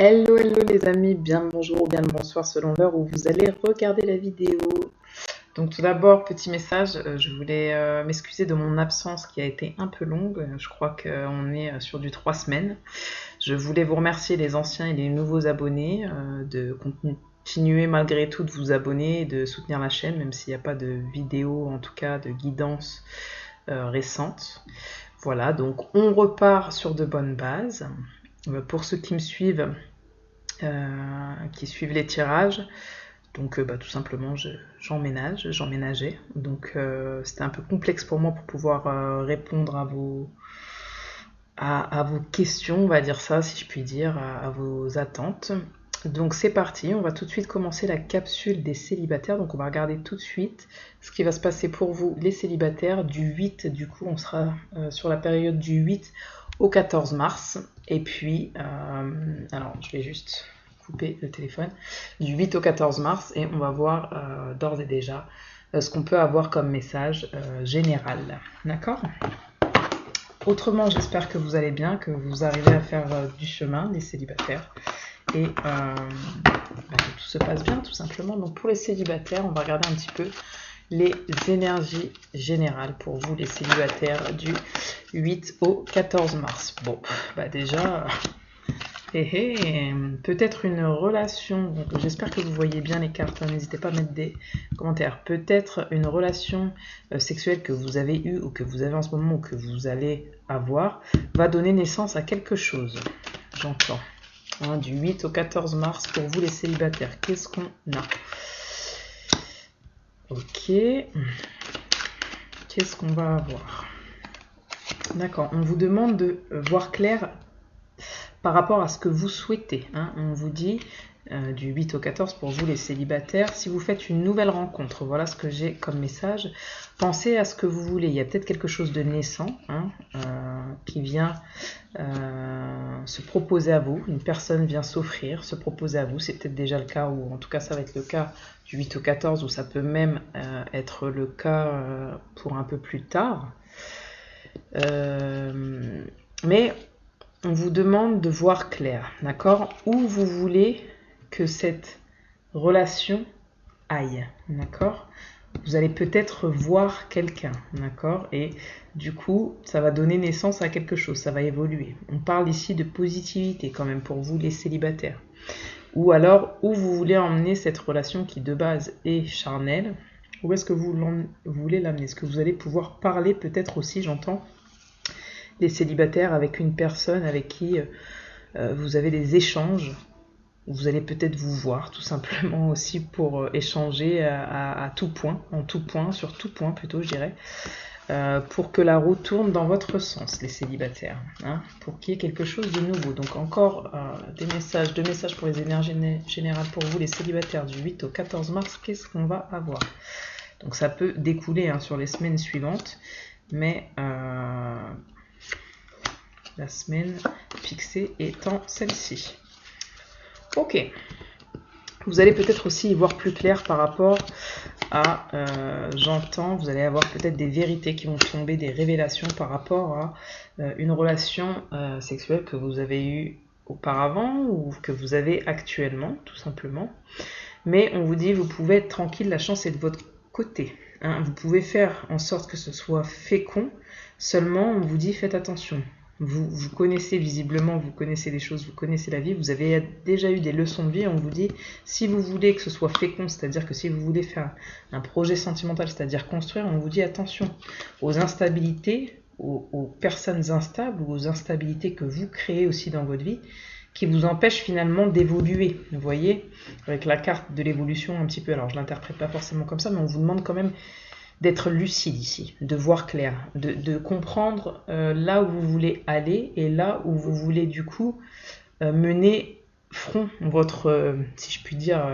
Hello, hello les amis, bien le bonjour ou bien le bonsoir selon l'heure où vous allez regarder la vidéo. Donc tout d'abord, petit message, je voulais m'excuser de mon absence qui a été un peu longue. Je crois qu'on est sur du 3 semaines. Je voulais vous remercier les anciens et les nouveaux abonnés de continuer malgré tout de vous abonner et de soutenir la chaîne, même s'il n'y a pas de vidéo, en tout cas de guidance récente. Voilà, donc on repart sur de bonnes bases. Pour ceux qui me suivent, qui suivent les tirages, donc tout simplement j'emménageais, donc c'était un peu complexe pour moi pour pouvoir répondre à vos questions, on va dire ça si je puis dire, à vos attentes. Donc c'est parti, on va tout de suite commencer la capsule des célibataires. Donc on va regarder tout de suite ce qui va se passer pour vous les célibataires du 8, du coup on sera sur la période du 8 au 14 mars. Et puis, alors je vais juste couper le téléphone, du 8 au 14 mars et on va voir d'ores et déjà ce qu'on peut avoir comme message général. D'accord ? Autrement, j'espère que vous allez bien, que vous arrivez à faire du chemin, les célibataires, et que tout se passe bien tout simplement. Donc pour les célibataires, on va regarder un petit peu les énergies générales pour vous les célibataires du 8 au 14 mars. Bon, déjà, peut-être une relation, j'espère que vous voyez bien les cartes, hein, n'hésitez pas à mettre des commentaires. Peut-être une relation sexuelle que vous avez eue ou que vous avez en ce moment ou que vous allez avoir va donner naissance à quelque chose, j'entends. Hein, du 8 au 14 mars pour vous les célibataires, qu'est-ce qu'on a ? Ok, qu'est-ce qu'on va avoir ? D'accord, on vous demande de voir clair par rapport à ce que vous souhaitez. Hein. On vous dit du 8 au 14 pour vous les célibataires, si vous faites une nouvelle rencontre, voilà ce que j'ai comme message. Pensez à ce que vous voulez, il y a peut-être quelque chose de naissant qui vient se proposer à vous, une personne vient s'offrir, se proposer à vous, c'est peut-être déjà le cas, ou en tout cas ça va être le cas du 8 au 14, ou ça peut même être le cas pour un peu plus tard. Mais on vous demande de voir clair, d'accord ? Où vous voulez que cette relation aille, d'accord ? Vous allez peut-être voir quelqu'un, d'accord ? Et du coup, ça va donner naissance à quelque chose, ça va évoluer. On parle ici de positivité quand même pour vous les célibataires. Ou alors, où vous voulez emmener cette relation qui de base est charnelle, où est-ce que vous voulez l'amener ? Est-ce que vous allez pouvoir parler peut-être aussi, j'entends, les célibataires avec une personne avec qui vous avez des échanges, vous allez peut-être vous voir tout simplement aussi pour échanger à tout point, en tout point, sur tout point plutôt je dirais, pour que la roue tourne dans votre sens les célibataires, hein, pour qu'il y ait quelque chose de nouveau. Donc encore deux messages pour les énergies générales pour vous les célibataires du 8 au 14 mars, qu'est-ce qu'on va avoir ? Donc ça peut découler sur les semaines suivantes, mais la semaine fixée étant celle-ci. Ok. Vous allez peut-être aussi y voir plus clair par rapport à, j'entends, vous allez avoir peut-être des vérités qui vont tomber, des révélations par rapport à une relation sexuelle que vous avez eue auparavant ou que vous avez actuellement, tout simplement. Mais on vous dit, vous pouvez être tranquille, la chance est de votre côté. Hein. Vous pouvez faire en sorte que ce soit fécond, seulement on vous dit, faites attention. Vous connaissez visiblement, vous connaissez les choses, vous connaissez la vie, vous avez déjà eu des leçons de vie, on vous dit, si vous voulez que ce soit fécond, c'est-à-dire que si vous voulez faire un projet sentimental, c'est-à-dire construire, on vous dit attention aux instabilités, aux personnes instables ou aux instabilités que vous créez aussi dans votre vie, qui vous empêchent finalement d'évoluer, vous voyez, avec la carte de l'évolution un petit peu, alors je ne l'interprète pas forcément comme ça, mais on vous demande quand même d'être lucide ici, de voir clair, de comprendre là où vous voulez aller et là où vous voulez du coup mener front votre, si je puis dire,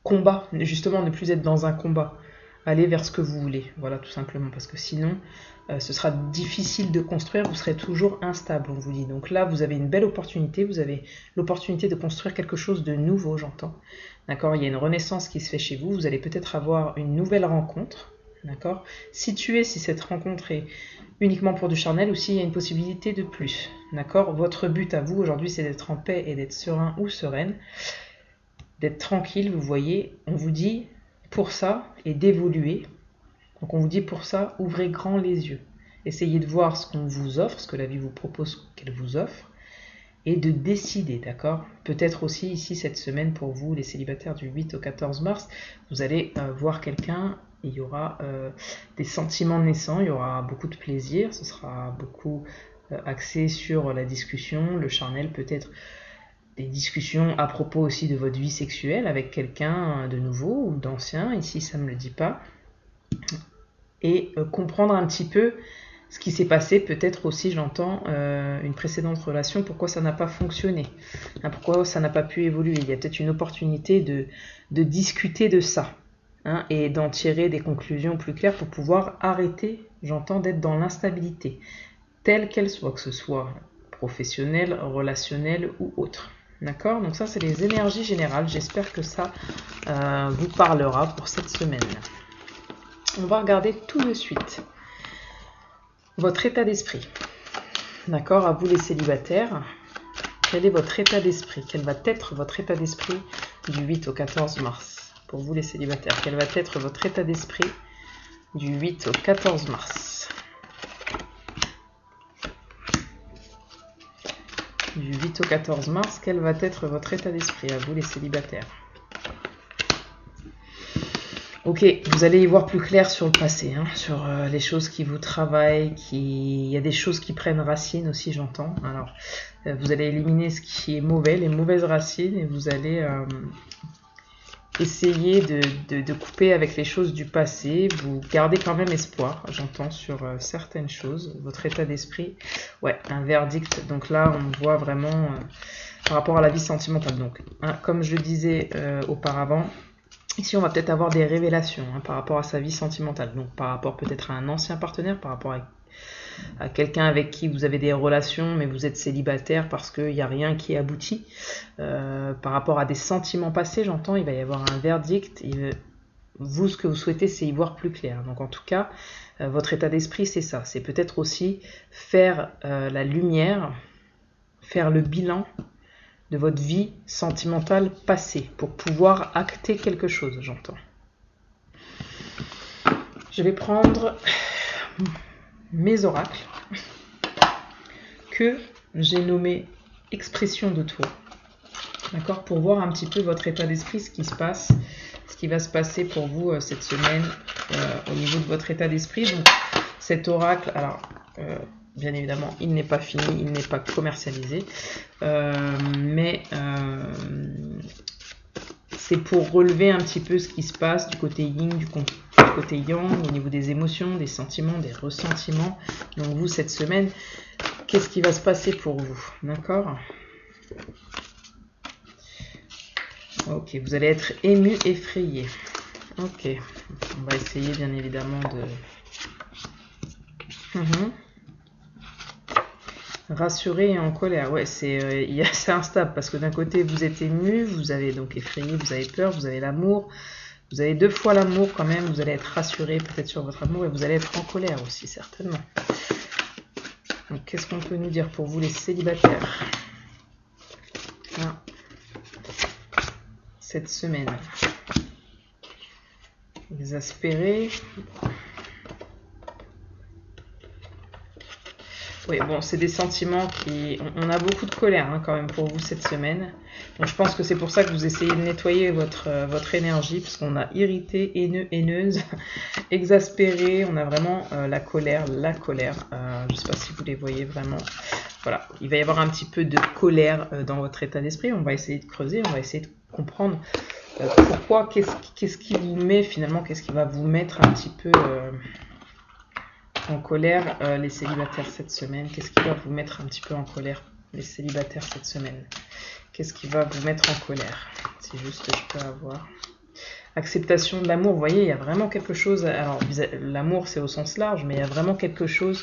combat, justement ne plus être dans un combat, aller vers ce que vous voulez, voilà tout simplement, parce que sinon ce sera difficile de construire, vous serez toujours instable, on vous dit. Donc là, vous avez une belle opportunité, vous avez l'opportunité de construire quelque chose de nouveau, j'entends. D'accord ? Il y a une renaissance qui se fait chez vous, vous allez peut-être avoir une nouvelle rencontre, D'accord? Situez si cette rencontre est uniquement pour du charnel ou s'il y a une possibilité de plus. D'accord? Votre but à vous aujourd'hui, c'est d'être en paix et d'être serein ou sereine, d'être tranquille, vous voyez. On vous dit pour ça et d'évoluer. Donc on vous dit pour ça, ouvrez grand les yeux. Essayez de voir ce qu'on vous offre, ce que la vie vous propose qu'elle vous offre, et de décider, d'accord? Peut-être aussi ici cette semaine pour vous, les célibataires du 8 au 14 mars, vous allez voir quelqu'un, il y aura des sentiments naissants, il y aura beaucoup de plaisir, ce sera beaucoup axé sur la discussion, le charnel, peut-être des discussions à propos aussi de votre vie sexuelle avec quelqu'un de nouveau ou d'ancien, ici ça ne me le dit pas, et comprendre un petit peu ce qui s'est passé, peut-être aussi, j'entends, une précédente relation, pourquoi ça n'a pas fonctionné, hein, pourquoi ça n'a pas pu évoluer. Il y a peut-être une opportunité de discuter de ça, hein, et d'en tirer des conclusions plus claires pour pouvoir arrêter, j'entends, d'être dans l'instabilité, telle qu'elle soit, que ce soit professionnelle, relationnelle ou autre. D'accord? Donc ça, c'est les énergies générales. J'espère que ça vous parlera pour cette semaine. On va regarder tout de suite votre état d'esprit. D'accord? À vous les célibataires, quel est votre état d'esprit? Quel va être votre état d'esprit du 8 au 14 mars? Pour vous les célibataires, quel va être votre état d'esprit du 8 au 14 mars? Du 8 au 14 mars, quel va être votre état d'esprit à vous les célibataires? Ok, vous allez y voir plus clair sur le passé, hein, sur les choses qui vous travaillent, il y a des choses qui prennent racine aussi, j'entends. Alors, vous allez éliminer ce qui est mauvais, les mauvaises racines, et vous allez essayer de couper avec les choses du passé. Vous gardez quand même espoir, j'entends, sur certaines choses. Votre état d'esprit, ouais, un verdict. Donc là, on voit vraiment par rapport à la vie sentimentale. Donc, hein, comme je le disais auparavant, ici, on va peut-être avoir des révélations, hein, par rapport à sa vie sentimentale. Donc, par rapport peut-être à un ancien partenaire, par rapport à quelqu'un avec qui vous avez des relations, mais vous êtes célibataire parce qu'il n'y a rien qui aboutit. Par rapport à des sentiments passés, j'entends, il va y avoir un verdict. Vous, ce que vous souhaitez, c'est y voir plus clair. Donc, en tout cas, votre état d'esprit, c'est ça. C'est peut-être aussi faire la lumière, faire le bilan de votre vie sentimentale passée pour pouvoir acter quelque chose, j'entends. Je vais prendre mes oracles que j'ai nommés expression de toi, d'accord, pour voir un petit peu votre état d'esprit, ce qui se passe, ce qui va se passer pour vous cette semaine au niveau de votre état d'esprit. Donc cet oracle, alors bien évidemment, il n'est pas fini, il n'est pas commercialisé, mais c'est pour relever un petit peu ce qui se passe du côté yin, du côté yang, au niveau des émotions, des sentiments, des ressentiments. Donc vous, cette semaine, qu'est-ce qui va se passer pour vous? D'accord? Ok, vous allez être ému, effrayé. Ok, on va essayer bien évidemment de... Rassuré et en colère, ouais, c'est instable parce que d'un côté vous êtes ému, vous avez donc effrayé, vous avez peur, vous avez l'amour, vous avez deux fois l'amour quand même, vous allez être rassuré peut-être sur votre amour et vous allez être en colère aussi certainement. Donc qu'est-ce qu'on peut nous dire pour vous les célibataires cette semaine? Exaspéré. Oui, bon, c'est des sentiments qui... On a beaucoup de colère hein, quand même pour vous cette semaine. Donc je pense que c'est pour ça que vous essayez de nettoyer votre énergie, parce qu'on a irrité, haineux, haineuse, exaspéré, on a vraiment la colère. Je ne sais pas si vous les voyez vraiment. Voilà, il va y avoir un petit peu de colère dans votre état d'esprit. On va essayer de creuser, on va essayer de comprendre pourquoi, qu'est-ce qui vous met finalement, qu'est-ce qui va vous mettre un petit peu... en colère, les célibataires cette semaine. Qu'est-ce qui va vous mettre un petit peu en colère, les célibataires cette semaine? Qu'est-ce qui va vous mettre en colère? C'est juste que je peux avoir... Acceptation de l'amour, vous voyez, il y a vraiment quelque chose... Alors, l'amour, c'est au sens large, mais il y a vraiment quelque chose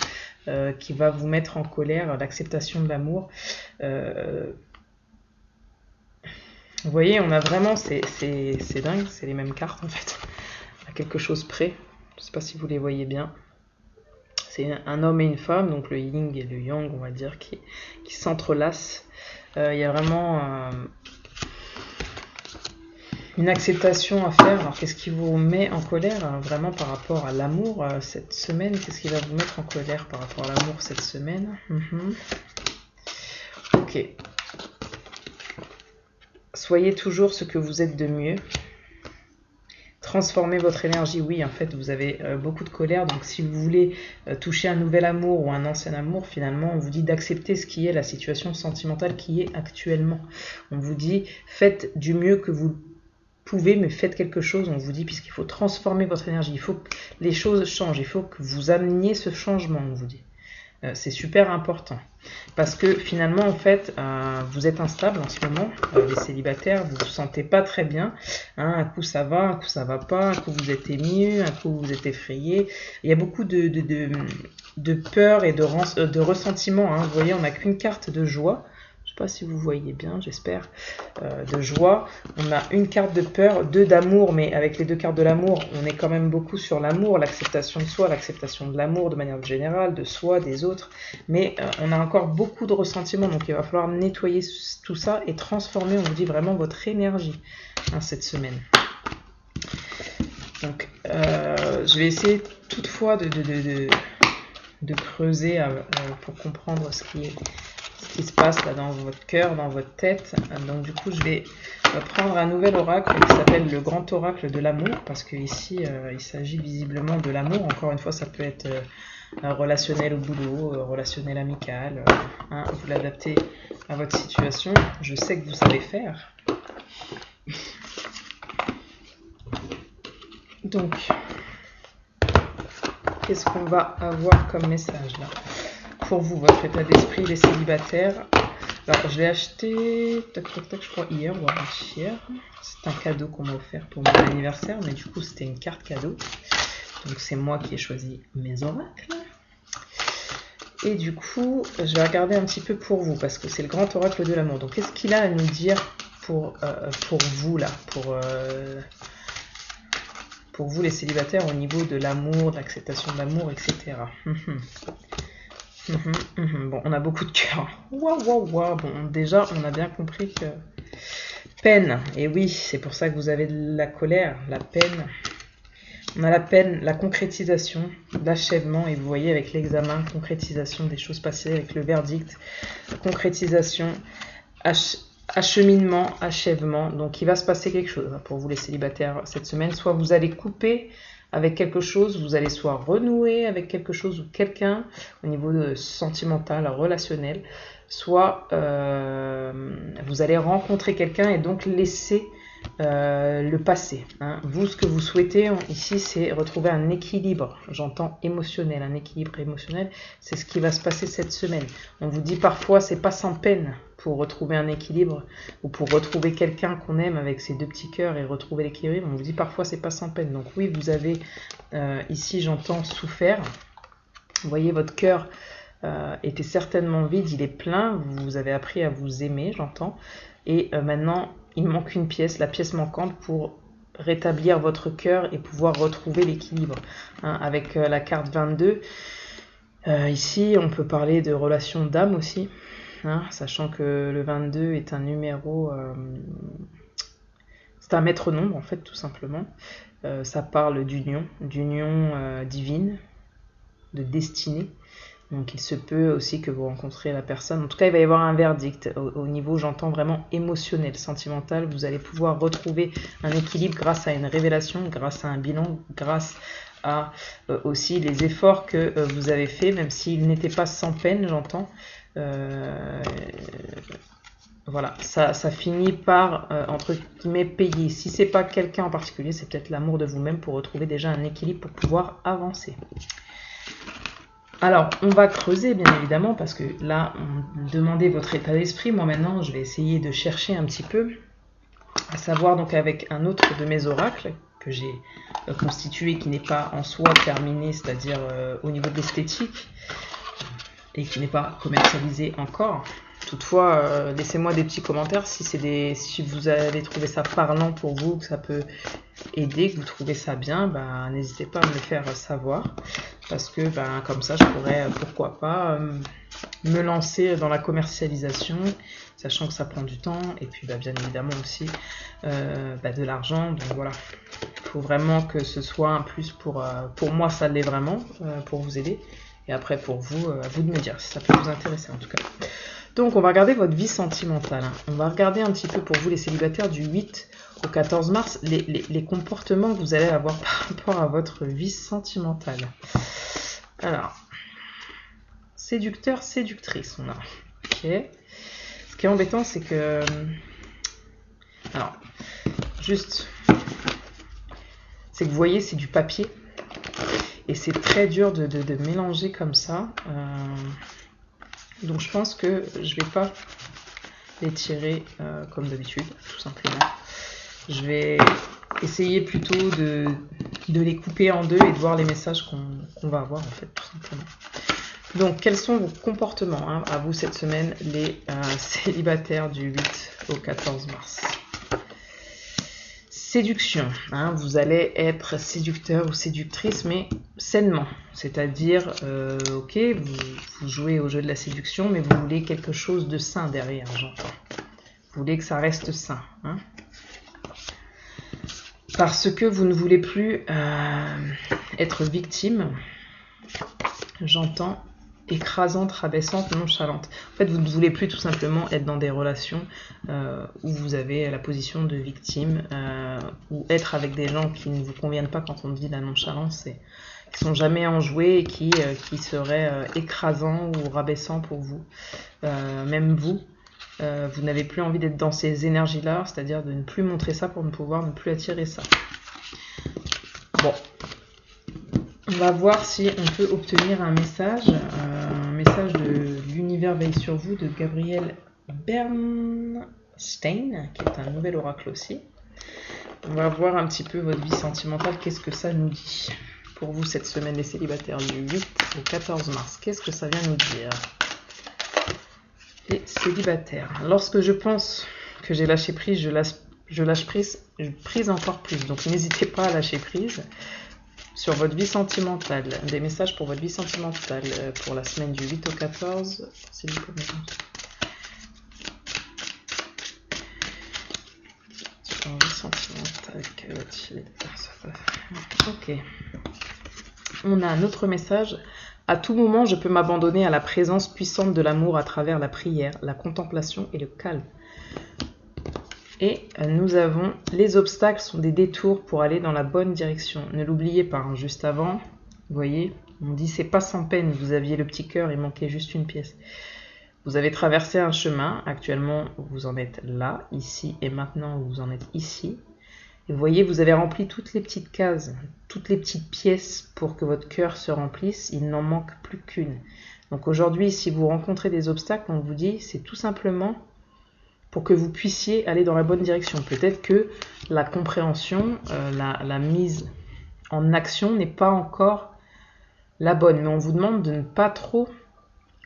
qui va vous mettre en colère, l'acceptation de l'amour. Vous voyez, on a vraiment... C'est dingue, c'est les mêmes cartes, en fait. À quelque chose près. Je ne sais pas si vous les voyez bien. C'est un homme et une femme, donc le yin et le yang, on va dire, qui s'entrelacent. Il y a vraiment une acceptation à faire. Alors, qu'est-ce qui vous met en colère vraiment par rapport à l'amour cette semaine? Qu'est-ce qui va vous mettre en colère par rapport à l'amour cette semaine? Ok. Soyez toujours ce que vous êtes de mieux. Transformez votre énergie. Oui, en fait, vous avez beaucoup de colère. Donc, si vous voulez toucher un nouvel amour ou un ancien amour, finalement, on vous dit d'accepter ce qui est la situation sentimentale qui est actuellement. On vous dit, faites du mieux que vous pouvez, mais faites quelque chose, on vous dit, puisqu'il faut transformer votre énergie. Il faut que les choses changent. Il faut que vous ameniez ce changement, on vous dit. C'est super important. Parce que finalement, en fait, vous êtes instable en ce moment, les célibataires, vous ne vous sentez pas très bien. Un coup ça va, un coup ça va pas, un coup vous êtes ému, un coup vous êtes effrayé. Il y a beaucoup de peur et de ressentiment. Vous voyez, on n'a qu'une carte de joie. Je ne sais pas si vous voyez bien, j'espère, de joie. On a une carte de peur, 2 d'amour, mais avec les 2 cartes de l'amour, on est quand même beaucoup sur l'amour, l'acceptation de soi, l'acceptation de l'amour de manière générale, de soi, des autres. Mais on a encore beaucoup de ressentiments, donc il va falloir nettoyer tout ça et transformer, on vous dit, vraiment votre énergie cette semaine. Donc, je vais essayer toutefois de creuser pour comprendre ce qui se passe là dans votre cœur, dans votre tête. Donc du coup, je vais prendre un nouvel oracle qui s'appelle le grand oracle de l'amour, parce que ici, il s'agit visiblement de l'amour. Encore une fois, ça peut être relationnel au boulot, relationnel amical. Vous l'adaptez à votre situation. Je sais que vous savez faire. Donc, qu'est-ce qu'on va avoir comme message là pour vous, votre état d'esprit, les célibataires? Alors, je l'ai acheté, je crois, hier ou avant-hier. C'est un cadeau qu'on m'a offert pour mon anniversaire, mais du coup, c'était une carte cadeau. Donc, c'est moi qui ai choisi mes oracles. Et du coup, je vais regarder un petit peu pour vous, parce que c'est le grand oracle de l'amour. Donc, qu'est-ce qu'il a à nous dire pour vous, là, pour vous, les célibataires, au niveau de l'amour, de l'acceptation de l'amour, etc. Bon, on a beaucoup de cœur. Waouh. Bon, déjà, on a bien compris que peine. Et oui, c'est pour ça que vous avez de la colère, la peine. On a la peine, la concrétisation, l'achèvement. Et vous voyez avec l'examen, concrétisation des choses passées, avec le verdict, concrétisation, acheminement, achèvement. Donc, il va se passer quelque chose pour vous, les célibataires, cette semaine. Soit vous allez couper avec quelque chose, vous allez soit renouer avec quelque chose ou quelqu'un au niveau sentimental, relationnel, soit vous allez rencontrer quelqu'un et donc laisser le passé. Vous, ce que vous souhaitez ici, c'est retrouver un équilibre, j'entends émotionnel, un équilibre émotionnel, c'est ce qui va se passer cette semaine. On vous dit parfois, c'est pas sans peine pour retrouver un équilibre ou pour retrouver quelqu'un qu'on aime avec ses 2 petits cœurs et retrouver l'équilibre. On vous dit parfois c'est pas sans peine. Donc oui, vous avez ici, j'entends, souffert. Vous voyez, votre cœur était certainement vide, il est plein. Vous avez appris à vous aimer, j'entends. Et maintenant, il manque une pièce, la pièce manquante pour rétablir votre cœur et pouvoir retrouver l'équilibre. Avec la carte 22, ici, on peut parler de relation d'âme aussi. Sachant que le 22 est un numéro, c'est un maître nombre en fait, tout simplement. Ça parle d'union divine, de destinée. Donc il se peut aussi que vous rencontrez la personne. En tout cas, il va y avoir un verdict au niveau, j'entends, vraiment émotionnel, sentimental. Vous allez pouvoir retrouver un équilibre grâce à une révélation, grâce à un bilan, grâce à aussi les efforts que vous avez faits, même s'ils n'étaient pas sans peine, j'entends. Voilà, ça finit par, entre guillemets, payer. Si c'est pas quelqu'un en particulier, c'est peut-être l'amour de vous-même pour retrouver déjà un équilibre pour pouvoir avancer. Alors, on va creuser, bien évidemment, parce que là, on demandait votre état d'esprit. Moi, maintenant, je vais essayer de chercher un petit peu, à savoir donc avec un autre de mes oracles que j'ai constitué, qui n'est pas en soi terminé, c'est-à-dire au niveau de l'esthétique, et qui n'est pas commercialisé encore, toutefois, laissez-moi des petits commentaires si vous allez trouver ça parlant pour vous, que ça peut aider, que vous trouvez ça bien, bah, n'hésitez pas à me le faire savoir. Parce que bah, comme ça, je pourrais, pourquoi pas, me lancer dans la commercialisation, sachant que ça prend du temps, et puis bah, bien évidemment aussi de l'argent. Donc voilà, il faut vraiment que ce soit un plus pour moi, ça l'est vraiment, pour vous aider. Et après pour vous, à vous de me dire si ça peut vous intéresser en tout cas. Donc on va regarder votre vie sentimentale. On va regarder un petit peu pour vous les célibataires du 8 au 14 mars, les comportements que vous allez avoir par rapport à votre vie sentimentale. Alors, séducteur, séductrice, on a. Ok. Ce qui est embêtant, c'est que... Alors, juste... C'est que vous voyez, c'est du papier. Et c'est très dur de mélanger comme ça. Donc je pense que je vais pas les tirer comme d'habitude, tout simplement. Je vais essayer plutôt de les couper en deux et de voir les messages qu'on va avoir en fait, tout simplement. Donc quels sont vos comportements à vous cette semaine, les célibataires du 8 au 14 mars? Séduction, vous allez être séducteur ou séductrice, mais sainement. C'est-à-dire, ok, vous jouez au jeu de la séduction, mais vous voulez quelque chose de sain derrière, j'entends. Vous voulez que ça reste sain. Parce que vous ne voulez plus être victime, j'entends, écrasante, rabaissante, nonchalante. En fait, vous ne voulez plus tout simplement être dans des relations où vous avez la position de victime ou être avec des gens qui ne vous conviennent pas quand on dit la nonchalance, et qui sont jamais enjoués et qui seraient écrasants ou rabaissants pour vous. Même vous, vous n'avez plus envie d'être dans ces énergies-là, c'est-à-dire de ne plus montrer ça pour ne pouvoir ne plus attirer ça. Bon. On va voir si on peut obtenir un message de l'univers veille sur vous de Gabriel Bernstein, qui est un nouvel oracle aussi. On va voir un petit peu votre vie sentimentale, qu'est-ce que ça nous dit pour vous cette semaine, les célibataires du 8 au 14 mars. Qu'est-ce que ça vient nous dire? Les célibataires. Lorsque je pense que j'ai lâché prise, je lâche prise encore plus. Donc n'hésitez pas à lâcher prise. Sur votre vie sentimentale, des messages pour votre vie sentimentale pour la semaine du 8 au 14, c'est du premier. Sur la vie sentimentale, ok. On a un autre message. À tout moment, je peux m'abandonner à la présence puissante de l'amour à travers la prière, la contemplation et le calme. Et nous avons, les obstacles sont des détours pour aller dans la bonne direction. Ne l'oubliez pas, juste avant, vous voyez, on dit c'est pas sans peine, vous aviez le petit cœur, il manquait juste une pièce. Vous avez traversé un chemin, actuellement vous en êtes là, ici, et maintenant vous en êtes ici. Et vous voyez, vous avez rempli toutes les petites cases, toutes les petites pièces pour que votre cœur se remplisse, il n'en manque plus qu'une. Donc aujourd'hui, si vous rencontrez des obstacles, on vous dit, c'est tout simplement pour que vous puissiez aller dans la bonne direction. Peut-être que la compréhension, la mise en action n'est pas encore la bonne, mais on vous demande de ne pas trop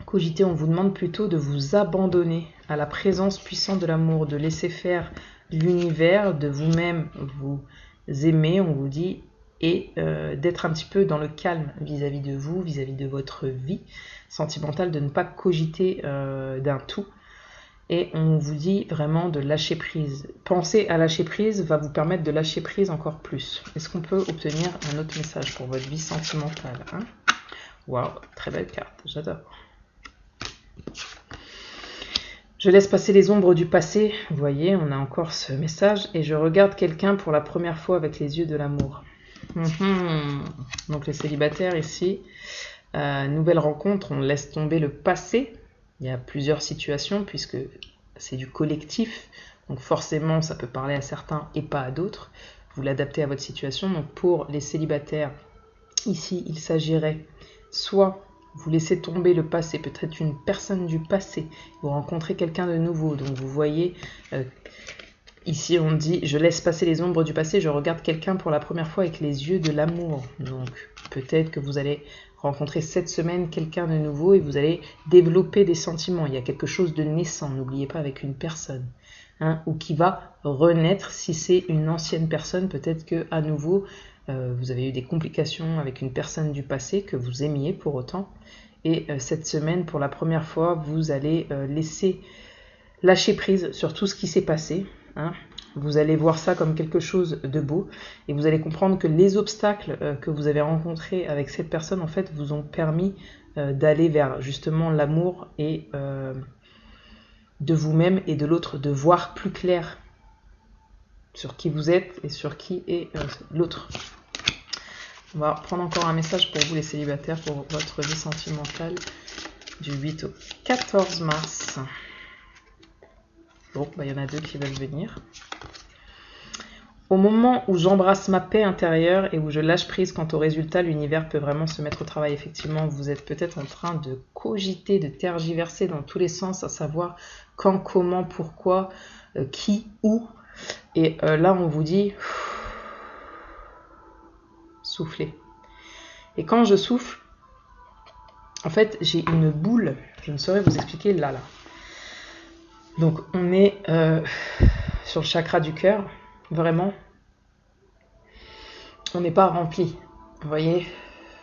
cogiter, on vous demande plutôt de vous abandonner à la présence puissante de l'amour, de laisser faire l'univers, de vous-même vous aimer, on vous dit, et d'être un petit peu dans le calme vis-à-vis de vous, vis-à-vis de votre vie sentimentale, de ne pas cogiter d'un tout. Et on vous dit vraiment de lâcher prise. Penser à lâcher prise va vous permettre de lâcher prise encore plus. Est-ce qu'on peut obtenir un autre message pour votre vie sentimentale, Waouh, très belle carte, j'adore. Je laisse passer les ombres du passé. Vous voyez, on a encore ce message. Et je regarde quelqu'un pour la première fois avec les yeux de l'amour. Donc les célibataires ici, nouvelle rencontre, on laisse tomber le passé. Il y a plusieurs situations puisque c'est du collectif, donc forcément ça peut parler à certains et pas à d'autres. Vous l'adaptez à votre situation. Donc pour les célibataires, ici il s'agirait soit vous laissez tomber le passé, peut-être une personne du passé, vous rencontrez quelqu'un de nouveau, donc vous voyez Ici, on dit « Je laisse passer les ombres du passé, je regarde quelqu'un pour la première fois avec les yeux de l'amour. » Donc, peut-être que vous allez rencontrer cette semaine quelqu'un de nouveau et vous allez développer des sentiments. Il y a quelque chose de naissant, n'oubliez pas, avec une personne. Hein, ou qui va renaître. Si c'est une ancienne personne, peut-être que à nouveau, vous avez eu des complications avec une personne du passé que vous aimiez pour autant. Et cette semaine, pour la première fois, vous allez lâcher prise sur tout ce qui s'est passé. Hein. Vous allez voir ça comme quelque chose de beau et vous allez comprendre que les obstacles que vous avez rencontrés avec cette personne, en fait, vous ont permis d'aller vers justement l'amour et de vous-même et de l'autre, de voir plus clair sur qui vous êtes et sur qui est l'autre. On va prendre encore un message pour vous les célibataires pour votre vie sentimentale du 8 au 14 mars. Bon, il y en a deux qui veulent venir. Au moment où j'embrasse ma paix intérieure et où je lâche prise quant au résultat, l'univers peut vraiment se mettre au travail. Effectivement, vous êtes peut-être en train de cogiter, de tergiverser dans tous les sens, à savoir quand, comment, pourquoi, qui, où. Et là, on vous dit, soufflez. Et quand je souffle, en fait, j'ai une boule, je ne saurais vous expliquer là. Donc, on est sur le chakra du cœur. Vraiment, on n'est pas rempli. Vous voyez,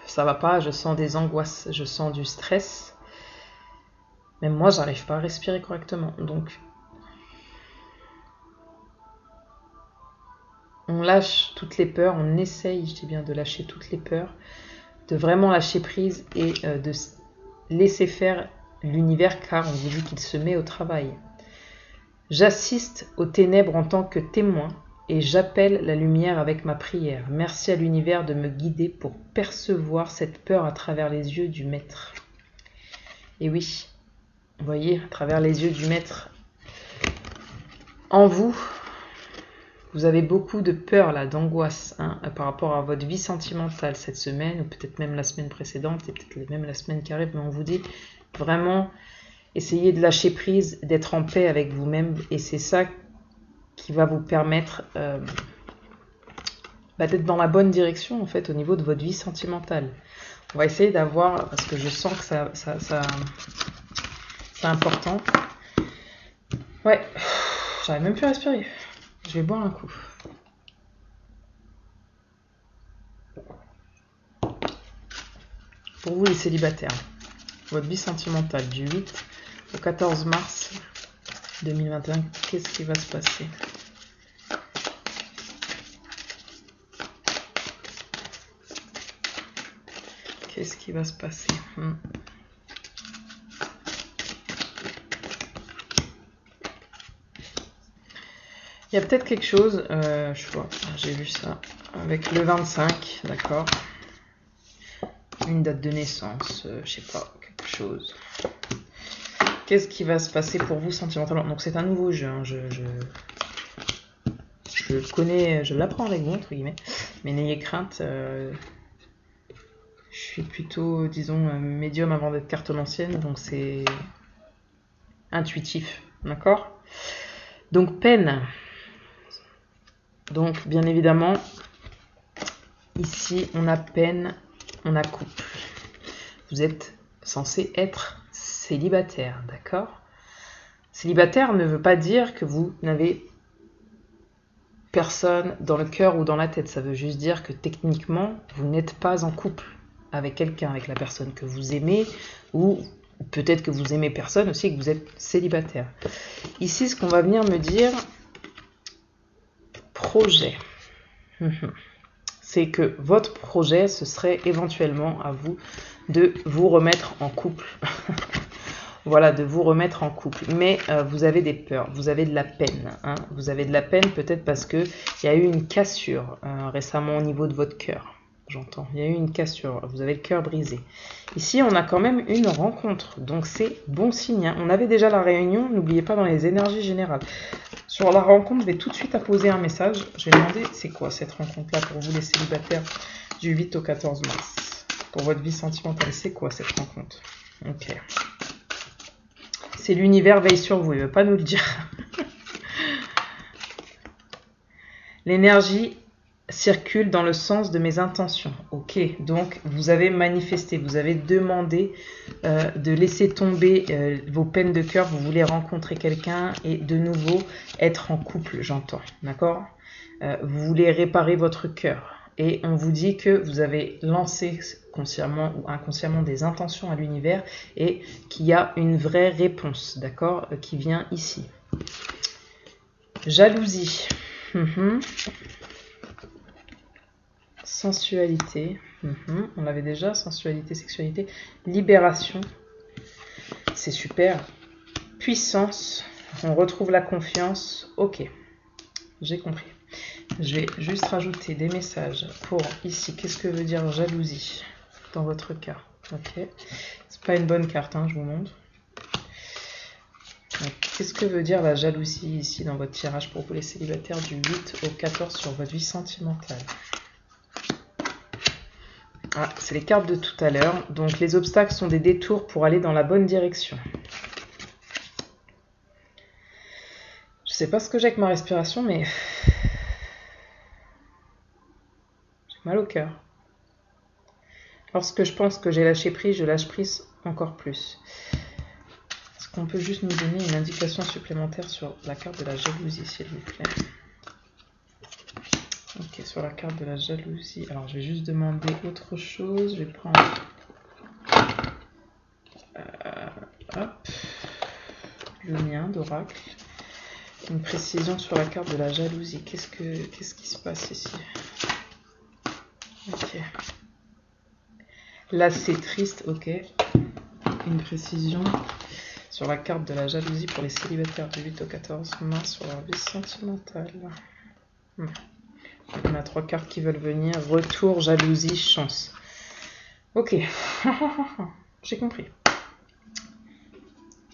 ça va pas, je sens des angoisses, je sens du stress. Même moi, j'arrive pas à respirer correctement. Donc, on lâche toutes les peurs, on essaye, je dis bien, de lâcher toutes les peurs, de vraiment lâcher prise et de laisser faire l'univers, car on vous dit qu'il se met au travail. J'assiste aux ténèbres en tant que témoin. Et j'appelle la lumière avec ma prière. Merci à l'univers de me guider pour percevoir cette peur à travers les yeux du maître. Et oui, vous voyez, à travers les yeux du maître, en vous, vous avez beaucoup de peur, là, d'angoisse, hein, par rapport à votre vie sentimentale cette semaine, ou peut-être même la semaine précédente, et peut-être même la semaine qui arrive, mais on vous dit vraiment, essayez de lâcher prise, d'être en paix avec vous-même, et c'est ça qui va vous permettre d'être dans la bonne direction en fait au niveau de votre vie sentimentale. On va essayer d'avoir, parce que je sens que c'est important. Ouais, j'arrive même plus à respirer. Je vais boire un coup. Pour vous les célibataires, votre vie sentimentale du 8 au 14 mars 2021, qu'est-ce qui va se passer ? Qu'est-ce qui va se passer ? Il y a peut-être quelque chose, je vois, j'ai vu ça, avec le 25, d'accord ? Une date de naissance, je sais pas, quelque chose. Qu'est-ce qui va se passer pour vous sentimentalement ? Donc c'est un nouveau jeu, hein, je connais, je l'apprends avec vous, entre guillemets, mais n'ayez crainte, je suis plutôt, disons, médium avant d'être cartomancienne, donc c'est intuitif, d'accord ? Donc peine, donc bien évidemment, ici on a peine, on a couple. Vous êtes censé être célibataire, d'accord ? Célibataire ne veut pas dire que vous n'avez personne dans le cœur ou dans la tête. Ça veut juste dire que techniquement, vous n'êtes pas en couple avec quelqu'un, avec la personne que vous aimez, ou peut-être que vous aimez personne aussi, que vous êtes célibataire. Ici, ce qu'on va venir me dire, projet. C'est que votre projet, ce serait éventuellement à vous de vous remettre en couple. Voilà, de vous remettre en couple. Mais vous avez des peurs, vous avez de la peine. Hein. Vous avez de la peine peut-être parce qu'il y a eu une cassure récemment au niveau de votre cœur. J'entends, il y a eu une cassure, vous avez le cœur brisé. Ici, on a quand même une rencontre, donc c'est bon signe. Hein. On avait déjà la réunion, n'oubliez pas dans les énergies générales. Sur la rencontre, je vais tout de suite apposer un message. Je vais demander, c'est quoi cette rencontre-là pour vous les célibataires du 8 au 14 mars ? Pour votre vie sentimentale, c'est quoi cette rencontre ? Ok. C'est l'univers veille sur vous, il ne veut pas nous le dire. L'énergie circule dans le sens de mes intentions. Ok, donc vous avez manifesté, vous avez demandé de laisser tomber vos peines de cœur, vous voulez rencontrer quelqu'un et de nouveau être en couple, j'entends, d'accord? Vous voulez réparer votre cœur et on vous dit que vous avez lancé consciemment ou inconsciemment des intentions à l'univers et qu'il y a une vraie réponse, d'accord, qui vient ici. Jalousie. Sensualité, on l'avait déjà, sensualité, sexualité, libération, c'est super, puissance, on retrouve la confiance, ok, j'ai compris. Je vais juste rajouter des messages pour ici, qu'est-ce que veut dire jalousie dans votre cas, ok, c'est pas une bonne carte, hein, je vous montre. Qu'est-ce que veut dire la jalousie ici dans votre tirage pour vous les célibataires du 8 au 14 sur votre vie sentimentale? Ah, c'est les cartes de tout à l'heure. Donc les obstacles sont des détours pour aller dans la bonne direction. Je sais pas ce que j'ai avec ma respiration, mais j'ai mal au cœur. Lorsque je pense que j'ai lâché prise, je lâche prise encore plus. Est-ce qu'on peut juste nous donner une indication supplémentaire sur la carte de la jalousie, s'il vous plaît? Ok, sur la carte de la jalousie. Alors, je vais juste demander autre chose. Je vais prendre... hop. Le mien d'oracle. Une précision sur la carte de la jalousie. Qu'est-ce qui se passe ici? Ok. Là, c'est triste. Ok. Une précision sur la carte de la jalousie pour les célibataires du 8 au 14 mars sur leur vie sentimentale. On a 3 cartes qui veulent venir. Retour, jalousie, chance. Ok. J'ai compris.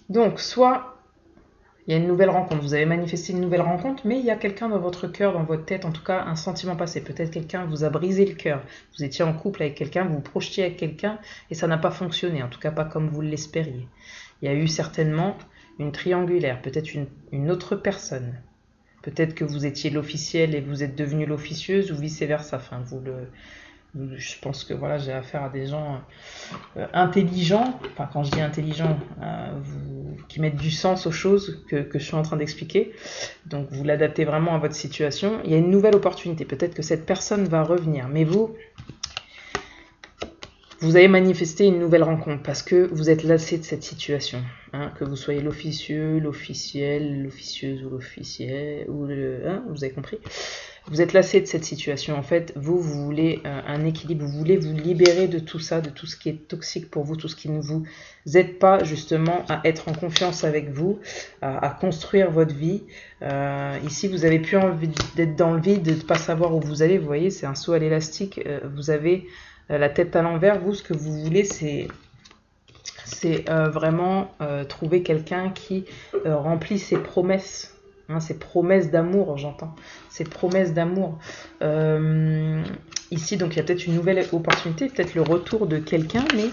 Donc, soit il y a une nouvelle rencontre. Vous avez manifesté une nouvelle rencontre, mais il y a quelqu'un dans votre cœur, dans votre tête, en tout cas, un sentiment passé. Peut-être quelqu'un vous a brisé le cœur. Vous étiez en couple avec quelqu'un, vous vous projetiez avec quelqu'un, et ça n'a pas fonctionné. En tout cas, pas comme vous l'espériez. Il y a eu certainement une triangulaire, peut-être une autre personne. Peut-être que vous étiez l'officiel et vous êtes devenu l'officieuse ou vice-versa. Enfin, je pense que voilà, j'ai affaire à des gens intelligents. Enfin, quand je dis intelligents, qui mettent du sens aux choses que je suis en train d'expliquer. Donc, vous l'adaptez vraiment à votre situation. Il y a une nouvelle opportunité. Peut-être que cette personne va revenir. Mais vous avez manifesté une nouvelle rencontre parce que vous êtes lassé de cette situation. Hein, que vous soyez l'officieux, l'officiel, l'officieuse ou l'officiel, vous avez compris. Vous êtes lassé de cette situation. En fait, vous voulez un équilibre, vous voulez vous libérer de tout ça, de tout ce qui est toxique pour vous, tout ce qui ne vous aide pas justement à être en confiance avec vous, à construire votre vie. Ici, vous avez plus envie d'être dans le vide, de ne pas savoir où vous allez. Vous voyez, c'est un saut à l'élastique. Vous avez la tête à l'envers. Vous, ce que vous voulez, c'est vraiment trouver quelqu'un qui remplit ses promesses. Hein, ces promesses d'amour, j'entends. Ces promesses d'amour. Ici, donc, il y a peut-être une nouvelle opportunité, peut-être le retour de quelqu'un, mais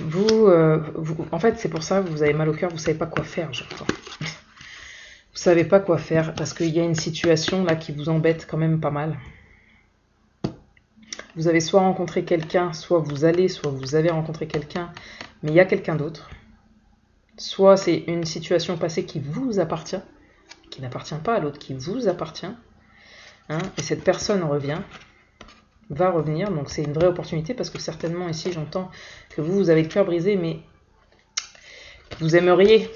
vous, en fait, c'est pour ça que vous avez mal au cœur, vous ne savez pas quoi faire, je crois. Vous ne savez pas quoi faire, parce qu'il y a une situation là qui vous embête quand même pas mal. Vous avez soit rencontré quelqu'un, soit vous avez rencontré quelqu'un, mais il y a quelqu'un d'autre. Soit c'est une situation passée qui vous appartient, qui n'appartient pas à l'autre, qui vous appartient. Hein, et cette personne va revenir. Donc c'est une vraie opportunité parce que certainement ici j'entends que vous avez le cœur brisé, mais vous aimeriez,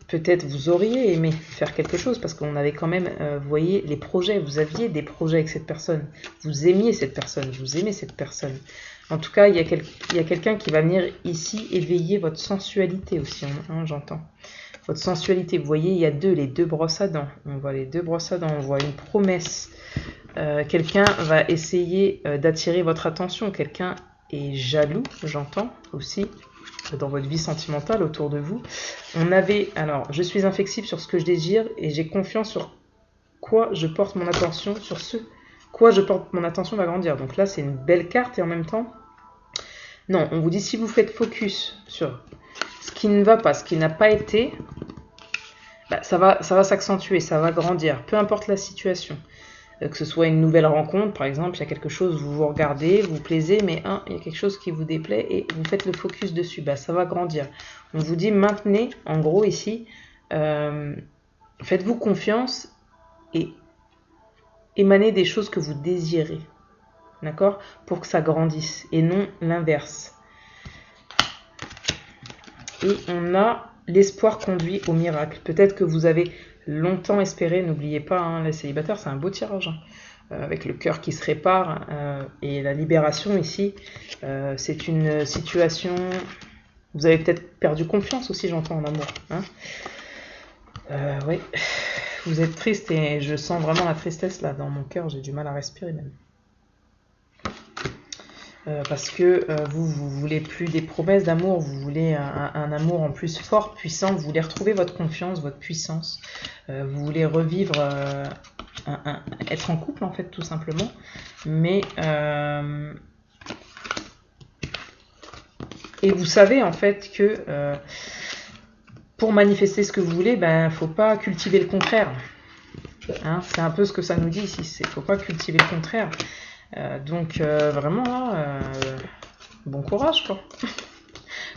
peut-être vous auriez aimé faire quelque chose parce qu'on avait quand même, vous voyez, les projets, vous aviez des projets avec cette personne. Vous aimiez cette personne, vous aimez cette personne. En tout cas, il y a quelqu'un qui va venir ici éveiller votre sensualité aussi, hein, j'entends. Votre sensualité, vous voyez, il y a les deux brosses à dents. On voit les deux brosses à dents, on voit une promesse. Quelqu'un va essayer d'attirer votre attention. Quelqu'un est jaloux, j'entends aussi, dans votre vie sentimentale autour de vous. Alors, je suis inflexible sur ce que je désire et j'ai confiance sur quoi je porte mon attention, sur ce quoi je porte mon attention va grandir. Donc là, c'est une belle carte et en même temps, non, on vous dit si vous faites focus sur ce qui ne va pas, ce qui n'a pas été, bah, ça va s'accentuer, ça va grandir, peu importe la situation. Que ce soit une nouvelle rencontre, par exemple, il y a quelque chose, vous vous regardez, vous plaisez, mais il y a quelque chose qui vous déplaît et vous faites le focus dessus, bah, ça va grandir. On vous dit maintenez, en gros ici, faites-vous confiance et émanez des choses que vous désirez, d'accord, pour que ça grandisse et non l'inverse. Et on a l'espoir conduit au miracle. Peut-être que vous avez longtemps espéré, n'oubliez pas, hein, les célibataires, c'est un beau tirage, hein, avec le cœur qui se répare, et la libération ici, c'est une situation, vous avez peut-être perdu confiance aussi, j'entends, en amour. Hein. Oui, vous êtes triste et je sens vraiment la tristesse là dans mon cœur, j'ai du mal à respirer même. Parce que vous voulez plus des promesses d'amour, vous voulez un amour en plus fort, puissant, vous voulez retrouver votre confiance, votre puissance, vous voulez revivre, être en couple en fait tout simplement, mais et vous savez en fait que pour manifester ce que vous voulez, ben faut pas cultiver le contraire. Hein, c'est un peu ce que ça nous dit ici, c'est faut pas cultiver le contraire. Donc vraiment là, bon courage quoi.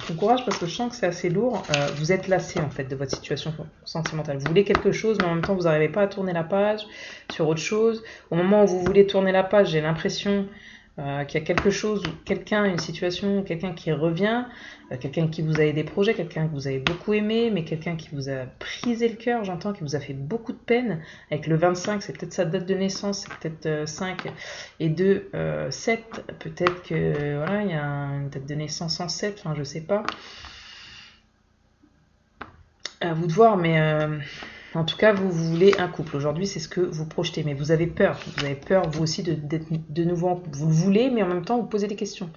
Bon courage parce que je sens que c'est assez lourd. Vous êtes lassé en fait de votre situation sentimentale. Vous voulez quelque chose mais en même temps vous n'arrivez pas à tourner la page sur autre chose. Au moment où vous voulez tourner la page, j'ai l'impression qu'il y a quelque chose, quelqu'un, une situation, quelqu'un qui revient, quelqu'un qui vous a aidé des projets, quelqu'un que vous avez beaucoup aimé, mais quelqu'un qui vous a brisé le cœur, j'entends, qui vous a fait beaucoup de peine. Avec le 25, c'est peut-être sa date de naissance, c'est peut-être 5 et 2, 7, peut-être que voilà, il y a une date de naissance en 7, enfin je sais pas. À vous de voir, mais en tout cas, vous voulez un couple. Aujourd'hui, c'est ce que vous projetez. Mais vous avez peur. Vous avez peur, vous aussi, d'être de nouveau en couple. Vous le voulez, mais en même temps, vous posez des questions.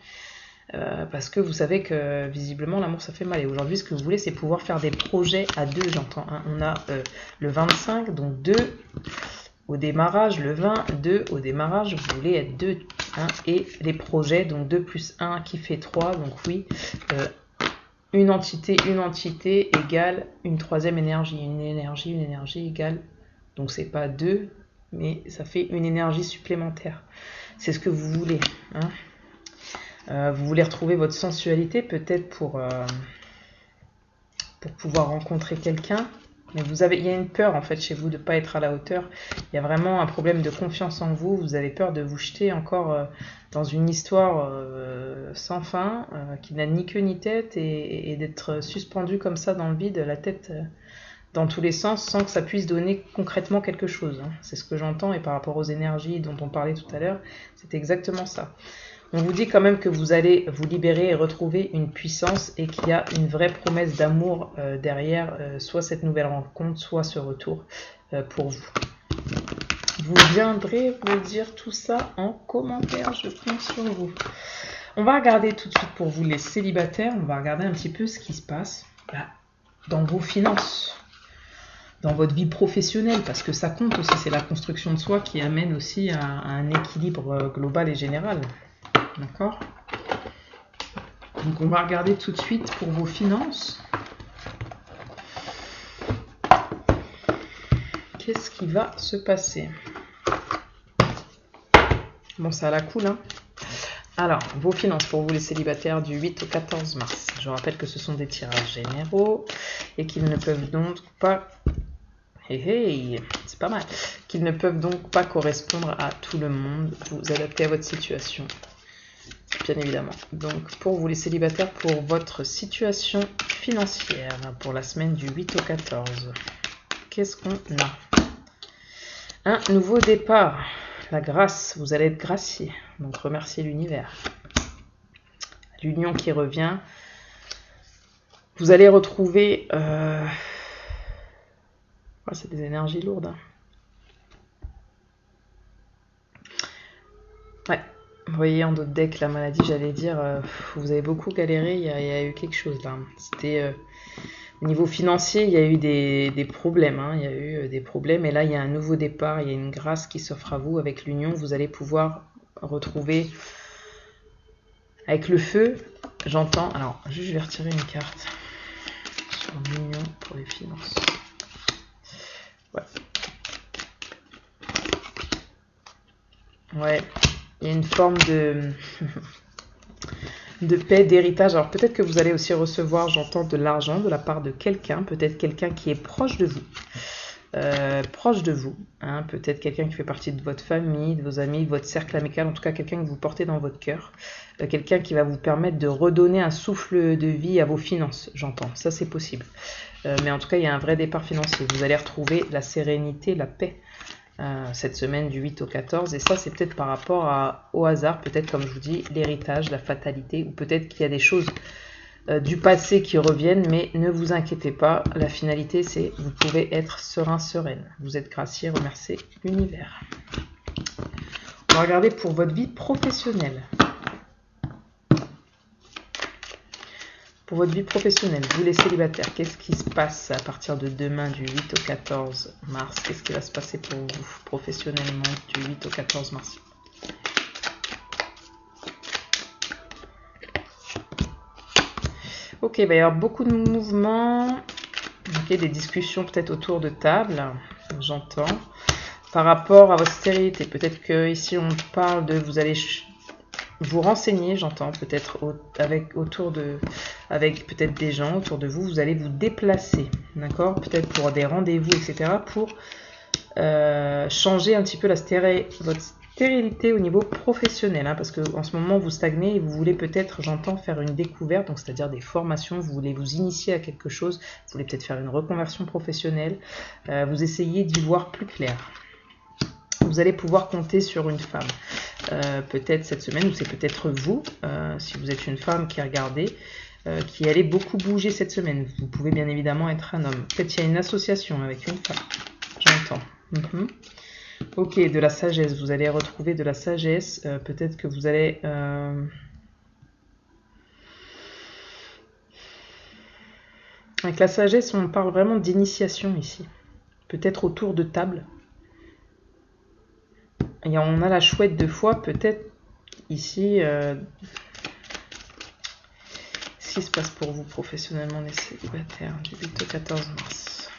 Parce que vous savez que, visiblement, l'amour, ça fait mal. Et aujourd'hui, ce que vous voulez, c'est pouvoir faire des projets à deux, j'entends. Hein. On a le 25, donc 2 au démarrage. Le 20, 2 au démarrage. Vous voulez être 2. Hein, et les projets, donc 2 plus 1 qui fait 3. Donc oui, une entité égale une troisième énergie. Une énergie égale, donc c'est pas 2, mais ça fait une énergie supplémentaire. C'est ce que vous voulez. Hein. Vous voulez retrouver votre sensualité, peut-être pour pouvoir rencontrer quelqu'un. Mais il y a une peur en fait chez vous de ne pas être à la hauteur. Il y a vraiment un problème de confiance en vous. Vous avez peur de vous jeter encore dans une histoire sans fin, qui n'a ni queue ni tête, et d'être suspendu comme ça dans le vide, la tête dans tous les sens, sans que ça puisse donner concrètement quelque chose. Hein. C'est ce que j'entends, et par rapport aux énergies dont on parlait tout à l'heure, c'est exactement ça. On vous dit quand même que vous allez vous libérer et retrouver une puissance et qu'il y a une vraie promesse d'amour derrière, soit cette nouvelle rencontre, soit ce retour pour vous. Vous viendrez me dire tout ça en commentaire, je compte sur vous. On va regarder tout de suite pour vous les célibataires, on va regarder un petit peu ce qui se passe dans vos finances, dans votre vie professionnelle, parce que ça compte aussi, c'est la construction de soi qui amène aussi à un équilibre global et général. D'accord? Donc on va regarder tout de suite pour vos finances. Qu'est-ce qui va se passer? Bon, ça a la cool, hein? Alors, vos finances pour vous les célibataires du 8 au 14 mars. Je rappelle que ce sont des tirages généraux et qu'ils ne peuvent donc pas... c'est pas mal. Qu'ils ne peuvent donc pas correspondre à tout le monde. Vous adaptez à votre situation. Bien évidemment. Donc, pour vous les célibataires, pour votre situation financière, pour la semaine du 8 au 14, qu'est-ce qu'on a? Un nouveau départ. La grâce, vous allez être gracié. Donc, remerciez l'univers. L'union qui revient. Vous allez retrouver... c'est des énergies lourdes. Hein. Ouais. Vous voyez, en d'autres decks, la maladie, j'allais dire, vous avez beaucoup galéré, il y a eu quelque chose là. C'était au niveau financier, il y a eu des problèmes, hein, il y a eu des problèmes, et là, il y a un nouveau départ, il y a une grâce qui s'offre à vous avec l'union. Vous allez pouvoir retrouver, avec le feu, j'entends, alors, juste je vais retirer une carte sur l'union pour les finances. Ouais, il y a une forme de paix, d'héritage. Alors peut-être que vous allez aussi recevoir, j'entends, de l'argent de la part de quelqu'un, peut-être quelqu'un qui est proche de vous. Hein, peut-être quelqu'un qui fait partie de votre famille, de vos amis, de votre cercle amical, en tout cas quelqu'un que vous portez dans votre cœur, quelqu'un qui va vous permettre de redonner un souffle de vie à vos finances, j'entends, ça c'est possible. Mais en tout cas il y a un vrai départ financier, vous allez retrouver la sérénité, la paix cette semaine du 8 au 14, et ça c'est peut-être par rapport au hasard, peut-être comme je vous dis, l'héritage, la fatalité, ou peut-être qu'il y a des choses du passé qui reviennent, mais ne vous inquiétez pas, la finalité c'est vous pouvez être serein, sereine. Vous êtes gracié, remerciez l'univers. On va regarder pour votre vie professionnelle. Pour votre vie professionnelle, vous les célibataires, qu'est-ce qui se passe à partir de demain du 8 au 14 mars? Qu'est-ce qui va se passer pour vous professionnellement du 8 au 14 mars? Ok, il va y avoir beaucoup de mouvements, okay, des discussions peut-être autour de table, j'entends. Par rapport à votre stérilité, peut-être que ici on parle de vous allez vous renseigner, j'entends, peut-être avec peut-être des gens autour de vous, vous allez vous déplacer, d'accord? Peut-être pour des rendez-vous, etc. pour changer un petit peu votre stérilité au niveau professionnel, hein, parce qu'en ce moment vous stagnez et vous voulez peut-être, j'entends, faire une découverte, donc c'est-à-dire des formations, vous voulez vous initier à quelque chose, vous voulez peut-être faire une reconversion professionnelle, vous essayez d'y voir plus clair. Vous allez pouvoir compter sur une femme, peut-être cette semaine, ou c'est peut-être vous, si vous êtes une femme qui regardez, qui allez beaucoup bouger cette semaine. Vous pouvez bien évidemment être un homme. Peut-être qu'il y a une association avec une femme, j'entends. Ok, de la sagesse, vous allez retrouver de la sagesse, peut-être que vous allez... Avec la sagesse, on parle vraiment d'initiation ici. Peut-être autour de table. Et on a la chouette de foi, peut-être ici... ce qui se passe pour vous professionnellement, les célibataires, du 8 au 14 mars.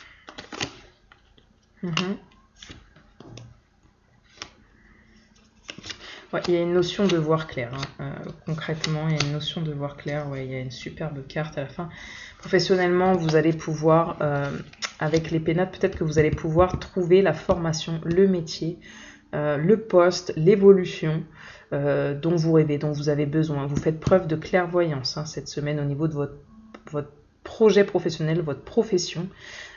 Ouais, il y a une notion de voir clair. Hein. Concrètement, il y a une notion de voir clair. Ouais, il y a une superbe carte à la fin. Professionnellement, vous allez pouvoir, avec les pénates, peut-être que vous allez pouvoir trouver la formation, le métier, le poste, l'évolution dont vous rêvez, dont vous avez besoin. Vous faites preuve de clairvoyance cette semaine au niveau de votre projet professionnel, votre profession.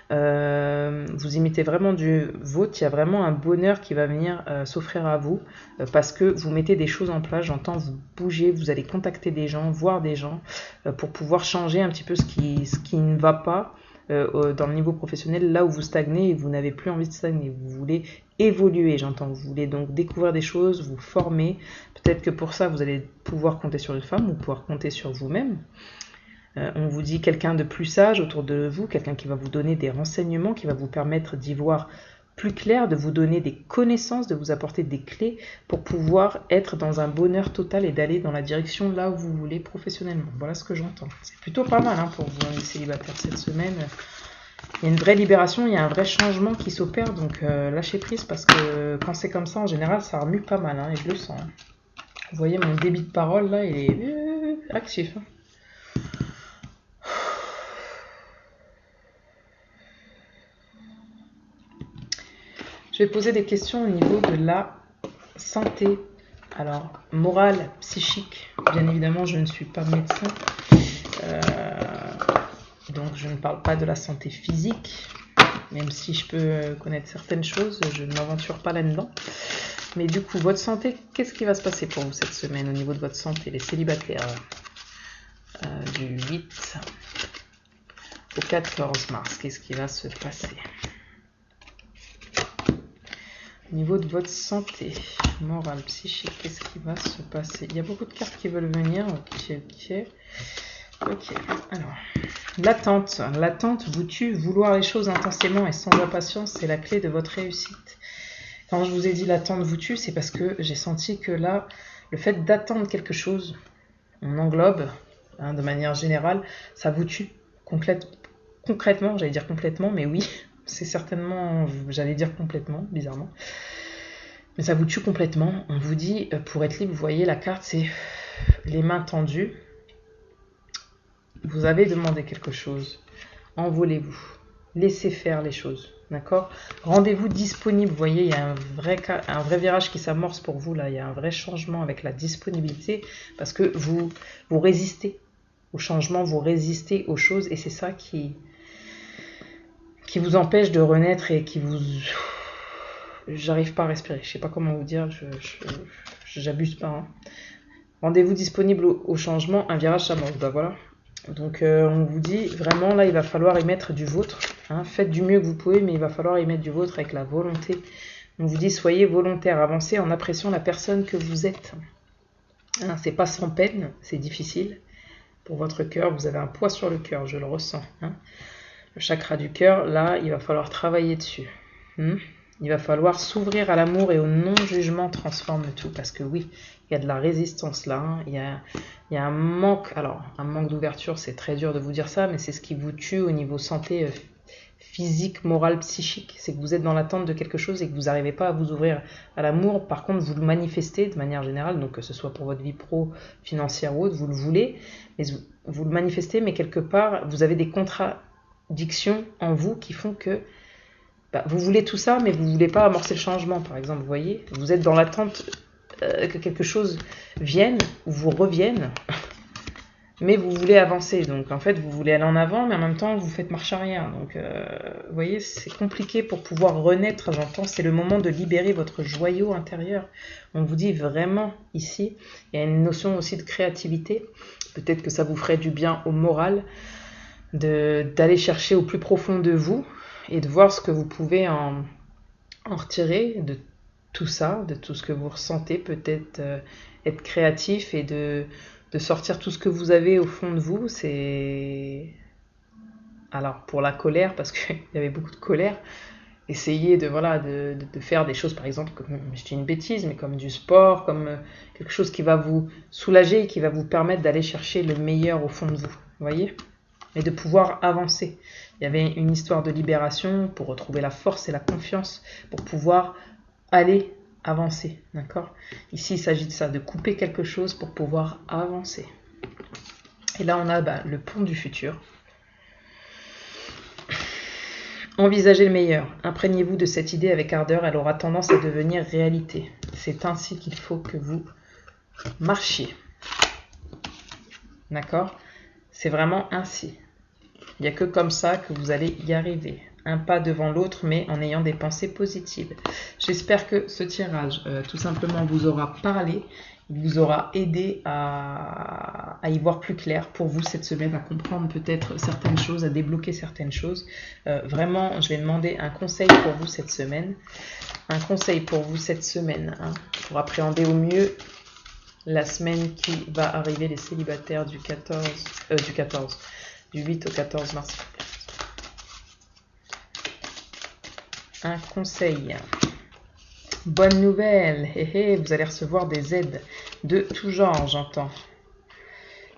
Vous imitez vraiment du vôtre, il y a vraiment un bonheur qui va venir s'offrir à vous parce que vous mettez des choses en place, j'entends, vous bougez, vous allez contacter des gens, voir des gens pour pouvoir changer un petit peu ce qui ne va pas dans le niveau professionnel, là où vous stagnez et vous n'avez plus envie de stagner, vous voulez évoluer, j'entends, vous voulez donc découvrir des choses, vous former, peut-être que pour ça vous allez pouvoir compter sur une femme ou pouvoir compter sur vous-même. On vous dit quelqu'un de plus sage autour de vous, quelqu'un qui va vous donner des renseignements, qui va vous permettre d'y voir plus clair, de vous donner des connaissances, de vous apporter des clés pour pouvoir être dans un bonheur total et d'aller dans la direction là où vous voulez professionnellement. Voilà ce que j'entends. C'est plutôt pas mal pour vous, les célibataires, cette semaine. Il y a une vraie libération, il y a un vrai changement qui s'opère, donc lâchez prise parce que quand c'est comme ça, en général, ça remue pas mal, et je le sens. Vous voyez, mon débit de parole, là, il est actif. Je vais poser des questions au niveau de la santé. Alors, morale, psychique, bien évidemment, je ne suis pas médecin. Donc, je ne parle pas de la santé physique. Même si je peux connaître certaines choses, je ne m'aventure pas là-dedans. Mais du coup, votre santé, qu'est-ce qui va se passer pour vous cette semaine au niveau de votre santé, les célibataires du 8 au 14 mars, qu'est-ce qui va se passer? Au niveau de votre santé, morale, psychique, qu'est-ce qui va se passer? Il y a beaucoup de cartes qui veulent venir. Ok, alors. L'attente vous tue. Vouloir les choses intensément et sans impatience, c'est la clé de votre réussite. Quand je vous ai dit l'attente vous tue, c'est parce que j'ai senti que là, le fait d'attendre quelque chose, on englobe, de manière générale, ça vous tue concrètement, j'allais dire complètement, mais oui. C'est certainement, j'allais dire complètement, bizarrement. Mais ça vous tue complètement. On vous dit, pour être libre, vous voyez, la carte, c'est les mains tendues. Vous avez demandé quelque chose. Envolez-vous. Laissez faire les choses. D'accord? Rendez-vous disponible. Vous voyez, il y a un vrai virage qui s'amorce pour vous. Là, il y a un vrai changement avec la disponibilité. Parce que vous résistez au changement, vous résistez aux choses. Et c'est ça qui vous empêche de renaître et qui vous... J'arrive pas à respirer. Je sais pas comment vous dire. J'abuse pas. Hein. Rendez-vous disponible au changement. Un virage s'amorce. Ben voilà. Donc on vous dit vraiment là il va falloir y mettre du vôtre, hein. Faites du mieux que vous pouvez mais il va falloir y mettre du vôtre avec la volonté. On vous dit soyez volontaire, avancez en appréciant la personne que vous êtes, hein, c'est pas sans peine, c'est difficile pour votre cœur, vous avez un poids sur le cœur, je le ressens, hein. Le chakra du cœur, là il va falloir travailler dessus, il va falloir s'ouvrir à l'amour et au non-jugement transforme le tout. Parce que oui, il y a de la résistance là. Hein. Il y a un manque. Alors, un manque d'ouverture, c'est très dur de vous dire ça, mais c'est ce qui vous tue au niveau santé physique, morale, psychique. C'est que vous êtes dans l'attente de quelque chose et que vous n'arrivez pas à vous ouvrir à l'amour. Par contre, vous le manifestez de manière générale, donc que ce soit pour votre vie pro, financière ou autre, vous le voulez. Mais vous le manifestez, mais quelque part, vous avez des contradictions en vous qui font que vous voulez tout ça, mais vous ne voulez pas amorcer le changement, par exemple, vous voyez. Vous êtes dans l'attente que quelque chose vienne, ou vous revienne, mais vous voulez avancer. Donc, en fait, vous voulez aller en avant, mais en même temps, vous faites marche arrière. Donc, vous voyez, c'est compliqué pour pouvoir renaître, j'entends. C'est le moment de libérer votre joyau intérieur. On vous dit vraiment, ici, il y a une notion aussi de créativité. Peut-être que ça vous ferait du bien au moral, d'aller chercher au plus profond de vous, et de voir ce que vous pouvez en retirer de tout ça, de tout ce que vous ressentez, peut-être être créatif et de sortir tout ce que vous avez au fond de vous. C'est... Alors, pour la colère, parce qu'il y avait beaucoup de colère, essayez de faire des choses, par exemple, comme, je dis une bêtise, mais comme du sport, comme quelque chose qui va vous soulager et qui va vous permettre d'aller chercher le meilleur au fond de vous, vous voyez ? Et de pouvoir avancer. Il y avait une histoire de libération pour retrouver la force et la confiance, pour pouvoir aller avancer, d'accord? Ici, il s'agit de ça, de couper quelque chose pour pouvoir avancer. Et là, on a le pont du futur. Envisagez le meilleur. Imprégnez-vous de cette idée avec ardeur, elle aura tendance à devenir réalité. C'est ainsi qu'il faut que vous marchiez. D'accord? C'est vraiment ainsi. Il n'y a que comme ça que vous allez y arriver. Un pas devant l'autre, mais en ayant des pensées positives. J'espère que ce tirage, tout simplement, vous aura parlé. Il vous aura aidé à y voir plus clair pour vous cette semaine, à comprendre peut-être certaines choses, à débloquer certaines choses. Vraiment, je vais demander un conseil pour vous cette semaine. Un conseil pour vous cette semaine, hein, pour appréhender au mieux la semaine qui va arriver, les célibataires du 8 au 14 mars. Un conseil. Bonne nouvelle. Vous allez recevoir des aides de tout genre, j'entends.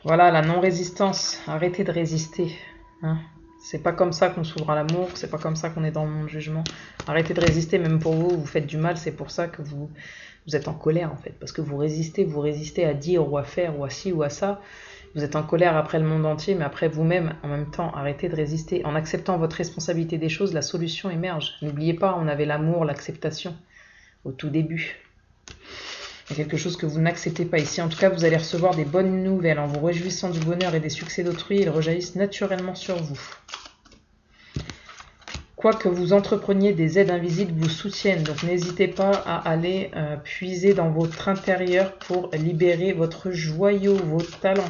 Voilà, la non-résistance. Arrêtez de résister. Hein. C'est pas comme ça qu'on s'ouvre à l'amour. C'est pas comme ça qu'on est dans le monde jugement. Arrêtez de résister, même pour vous. Vous faites du mal. C'est pour ça que vous êtes en colère, en fait. Parce que vous résistez à dire ou à faire ou à ci ou à ça. Vous êtes en colère après le monde entier, mais après vous-même, en même temps, arrêtez de résister. En acceptant votre responsabilité des choses, la solution émerge. N'oubliez pas, on avait l'amour, l'acceptation au tout début. Il y a quelque chose que vous n'acceptez pas ici. En tout cas, vous allez recevoir des bonnes nouvelles. En vous réjouissant du bonheur et des succès d'autrui, ils rejaillissent naturellement sur vous. Quoi que vous entrepreniez, des aides invisibles vous soutiennent. Donc n'hésitez pas à aller puiser dans votre intérieur pour libérer votre joyau, vos talents.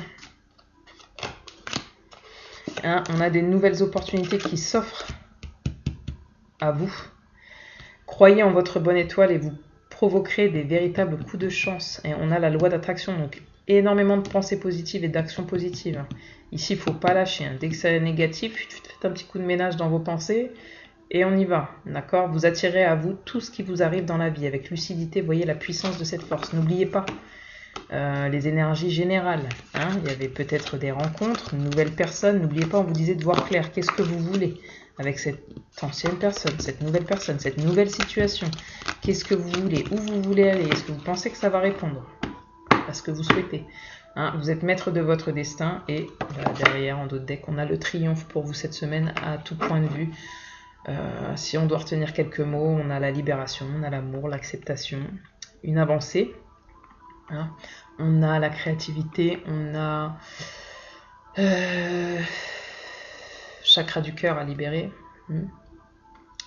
Hein, on a des nouvelles opportunités qui s'offrent à vous. Croyez en votre bonne étoile et vous provoquerez des véritables coups de chance. Et on a la loi d'attraction, donc énormément de pensées positives et d'actions positives. Ici, il ne faut pas lâcher. Hein. Dès que c'est négatif, faites un petit coup de ménage dans vos pensées et on y va. D'accord? Vous attirez à vous tout ce qui vous arrive dans la vie avec lucidité. Voyez la puissance de cette force. N'oubliez pas. Les énergies générales. Hein, il y avait peut-être des rencontres, une nouvelle personne. N'oubliez pas, on vous disait de voir clair. Qu'est-ce que vous voulez? avec cette ancienne personne, cette nouvelle situation. Qu'est-ce que vous voulez? Où vous voulez aller? Est-ce que vous pensez que ça va répondre à ce que vous souhaitez? Hein, vous êtes maître de votre destin et derrière, en d'autres decks, on a le triomphe pour vous cette semaine à tout point de vue. Si on doit retenir quelques mots, on a la libération, on a l'amour, l'acceptation, une avancée. Hein, on a la créativité, on a chakra du cœur à libérer.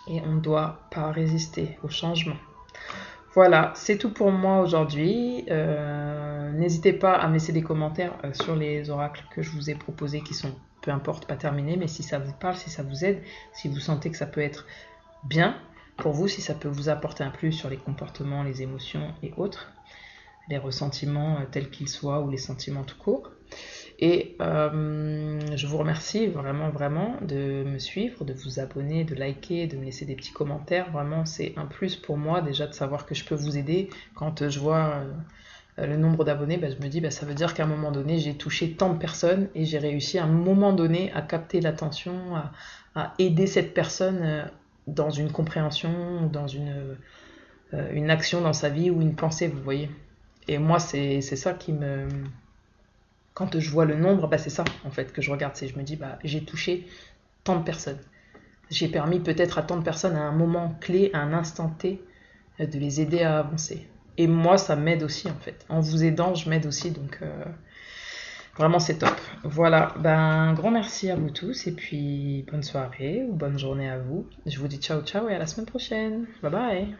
Et on ne doit pas résister au changement. Voilà, c'est tout pour moi aujourd'hui. N'hésitez pas à me laisser des commentaires sur les oracles que je vous ai proposés qui sont, peu importe, pas terminés, mais si ça vous parle, si ça vous aide, si vous sentez que ça peut être bien pour vous, si ça peut vous apporter un plus sur les comportements, les émotions et autres, les ressentiments tels qu'ils soient ou les sentiments tout court. Et je vous remercie vraiment de me suivre, de vous abonner, de liker, de me laisser des petits commentaires. Vraiment, c'est un plus pour moi déjà de savoir que je peux vous aider. Quand je vois le nombre d'abonnés, je me dis ça veut dire qu'à un moment donné, j'ai touché tant de personnes et j'ai réussi à un moment donné à capter l'attention, à aider cette personne dans une compréhension, dans une action dans sa vie ou une pensée, vous voyez. Et moi, c'est ça qui me... Quand je vois le nombre, c'est ça en fait que je regarde. Je me dis, j'ai touché tant de personnes. J'ai permis peut-être à tant de personnes à un moment clé, à un instant T, de les aider à avancer. Et moi, ça m'aide aussi en fait. En vous aidant, je m'aide aussi. Donc vraiment, c'est top. Voilà, un grand merci à vous tous. Et puis, bonne soirée ou bonne journée à vous. Je vous dis ciao, ciao et à la semaine prochaine. Bye bye.